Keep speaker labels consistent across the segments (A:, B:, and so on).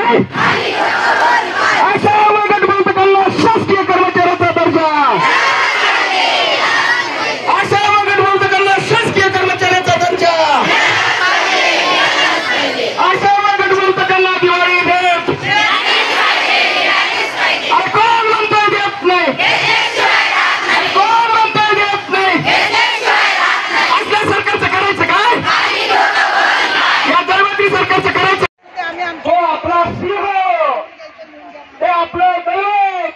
A: अशा गटबंधकांना शासकीय कर्मचाऱ्याचा दर्जा, अशा गटबंधकांना शासकीय कर्मचाऱ्याचा दर्जा, अशा गटबंधकांना दिवाळी भेट. कोण म्हणता देत नाही, कोण म्हणता देत नाही. असल्या सरकारचं करायचं काय, या दरवर्षी सरकारचं करायचं. तो आपला सिंह, ते आपलं दैवत,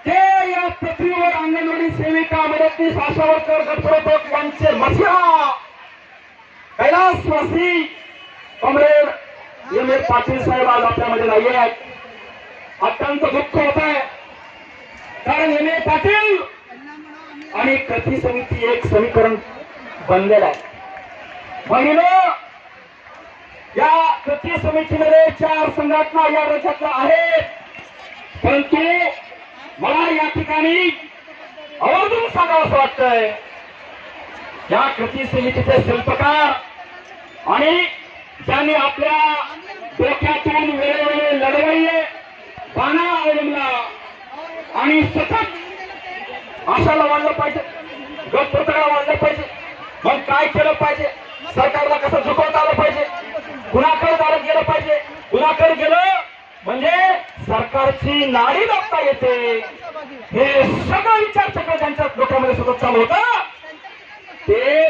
A: ते या पृथ्वीवर अंगणवाडी सेविका, मदतनीस, आशा वर्कर, गटप्रवर्तक यांचे मसिहा कैलासवासी कॉम्रेड एम ए पाटील साहेब आज आपल्यामध्ये नाही आहेत. अत्यंत दुःख होत आहे, कारण एम ए पाटील आणि कृती समिती एक समीकरण बनलेलं आहे. पहिलं, या कृती समितीमध्ये 4 संघटना या राज्यातल्या आहेत, परंतु मला या ठिकाणी आवर्जून सांगावं असं वाटतंय, या कृती समितीचे शिल्पकार आणि ज्यांनी आपल्या डोक्यातून वेळोवेळी लढवले बाणा अवलंबला आणि सतत आशाला वाढलं पाहिजे, गटप्रवर्तकाला वाढलं पाहिजे, मग काय केलं पाहिजे, सरकारला कसं झुकवता आलं पाहिजे, गुन्हाकडे दारत गेलं पाहिजे, गुन्हाकडे गेलं म्हणजे सरकारची नाडी दाबता येते, हे सगळं विचार सगळं त्यांच्या डोक्यामध्ये सतत चालू होतं. ते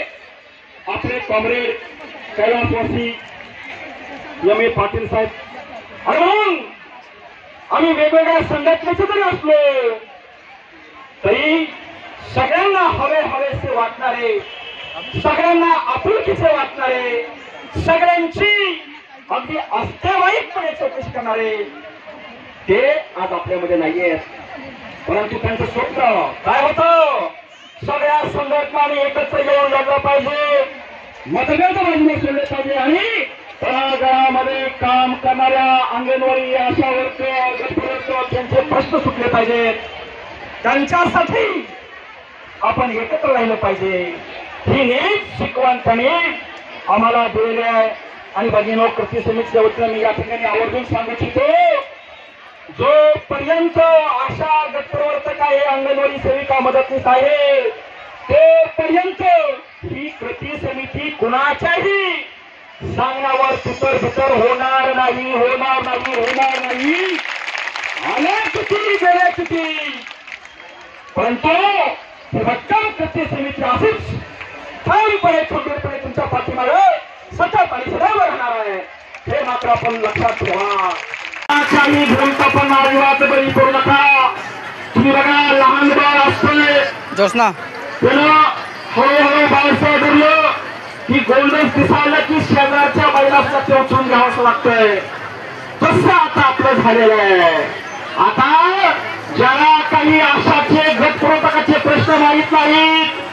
A: आपले कॉम्रेड कैलासवासी एम ए पाटील साहेब, आणि म्हणून आम्ही वेगवेगळ्या संघटनेचे जरी असलो तरी सगळ्यांना हवे हवेसे वाटणारे, सगळ्यांना आपुलकीचे वाटणारे, सगळ्यांची अगदी अस्तेवाईकपणे चौकशी करणारे ते आज आपल्यामध्ये नाहीयेत. परंतु त्यांचं स्वप्न काय होतं, सगळ्या संघटनांनी एकत्र येऊन लढलं पाहिजे, मतभेद बाजूने सोडले पाहिजे आणि तळागाळामध्ये काम करणाऱ्या अंगणवाडी, आशा वर्कर, गटप्रवर्तक यांचे प्रश्न सुटले पाहिजेत. त्यांच्यासाठी आपण एकत्र राहिलं पाहिजे. ही नीट शिकवण त्यांनी आम्हाला दिलेली आहे. आणि भगिनीनो, कृती समितीच्या वतीने मी या ठिकाणी आवर्जून सांगू इच्छितो, जोपर्यंत आशा, गटप्रवर्तक आहे, अंगणवाडी सेविका, मदतनीस आहे, तोपर्यंत ही कृती समिती कुणाच्याही सांगण्यावर तुतर होणार नाही, होणार नाही, होणार नाही. आल्या किती गेल्या किती, परंतु भक्कम कृती समिती अशीच ठामपणे खंबीरपणे तुमच्या पाठीमागे सतत आणि सदैव राहणार आहे, हे मात्र आपण लक्षात ठेवा. काही भूमिका पण नाविवाद बळी करू नका. तुम्ही बघा, लहान बाळ असतोय
B: जोशना,
A: त्यानं हळूहळू बाळसं धरलं की गोंडस दिसायला की शेजारच्या बैलाचा ते उचलून घ्यावंसं लागतंय. तसं आता आपलं झालेलं आहे. आता ज्याला काही आशाचे, गटप्रवर्तकाचे प्रश्न माहीत नाहीत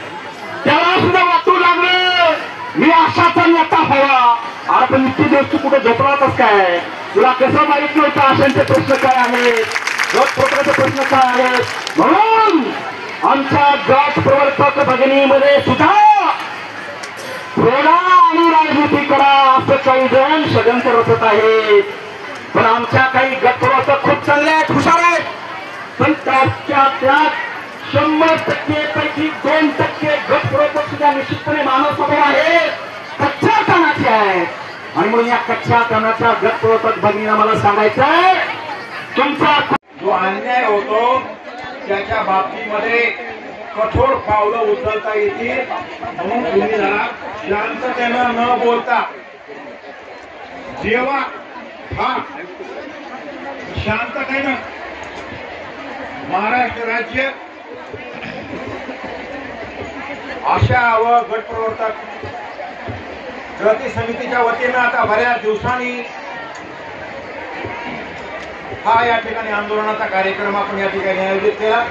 A: त्याला सुद्धा वाटू लागलं मी आशाचा नेता हवा. अरे पण इतकी दिवस तू कुठे झोपलातच काय, तुला कसं माहित नव्हतं आशांचे प्रश्न काय आहेत, गटप्रवर्तकाचे प्रश्न काय आहेत. म्हणून आमच्या गटप्रवर्तक भगिनीमध्ये सुद्धा थोडा आणि राजनीती करा असं काही जण षडयंत्र रचत आहेत. पण आमच्या काही गटप्रवर्तक खूप चांगले आहेत, हुशार आहेत, पण त्यात 100% पैकी 2% गटप्रवर्तक सुद्धा निश्चितपणे मानव स्वभाव आहे, कच्च्या कानाचे आहेत. आणि म्हणून या कच्च्या कानाच्या गटप्रवर्तक भगिनीला मला सांगायचंय, तुमचा
C: जो अन्याय होतो त्याच्या बाबतीमध्ये कठोर पावलं उचलता येतील. म्हणून तुम्ही जरा शांततेनं न बोलता, जेव्हा हा शांततेनं महाराष्ट्र राज्य आशा व गटप्रवर्तक कृती समितीच्या वतीनं आता बऱ्याच दिवसांनी हा या ठिकाणी आंदोलनाचा कार्यक्रम आपण या ठिकाणी आयोजित केला.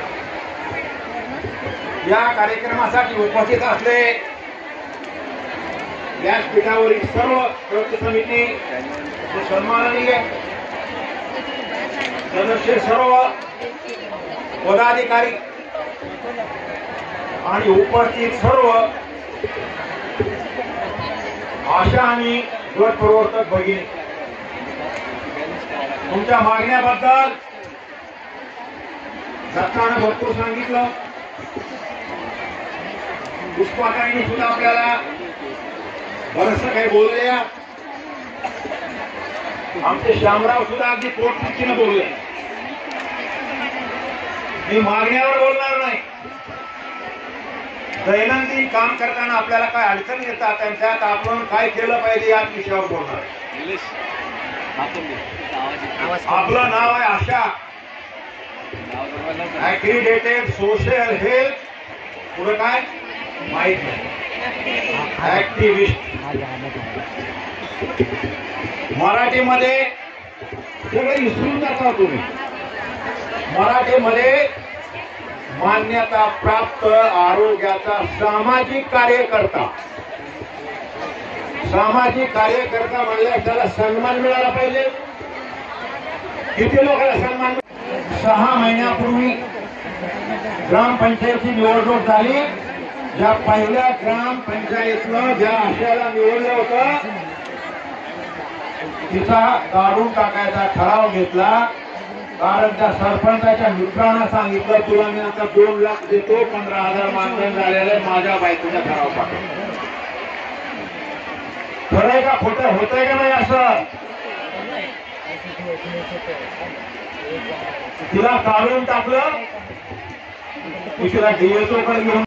C: या कार्यक्रमासाठी उपस्थित असले व्यासपीठावरील सर्व कृती समिती सन्माननीय सदस्य, सर्व पदाधिकारी आणि उपस्थित सर्व आशा आणि गटप्रवर्तक भगिनी, तुमच्या मागण्याबद्दल दत्तानं भरपूर सांगितलं. पुष्पाताईंनी सुद्धा आपल्याला बरंचसं काही बोलल्या. आमचे श्यामराव सुद्धा अगदी पोटतिडकीनं बोलले. मी मागण्यावर बोलणार नाही. दैनंदिन काम करताना आपल्याला काय अडचणी येतात आणि त्यात आपण काय केलं पाहिजे याच विषयावर बोलणार. आपलं नाव आहे आशा, ऍक्रिडेटेड सोशल हेल्थ, पुढे काय माहित नाही, ऍक्टिव्हिस्ट. मराठीमध्ये सगळं विसरून जाता तुम्ही. मराठीमध्ये मान्यता प्राप्त आरोग्याचा सामाजिक कार्यकर्ता. सामाजिक कार्यकर्ता म्हणल्यास त्याला सन्मान मिळाला पाहिजे. किती लोकांना सन्मान? 6 महिन्यापूर्वी ग्रामपंचायतची निवडणूक झाली. ज्या पहिल्या ग्रामपंचायतनं ज्या आशयाला निवडलं होतं तिचा काढून टाकायचा ठराव घेतला. कारण त्या सरपंचाच्या मित्रांना सांगितलं तुला मी आता 2 लाख देतो, 15,000 मानधन झालेलं माझ्या बायकोचा ठराव पाठव. खरंय का खोटं होतंय का नाही? असं तिला काढून टाकलं. तिला डीएसओ कडे घेऊन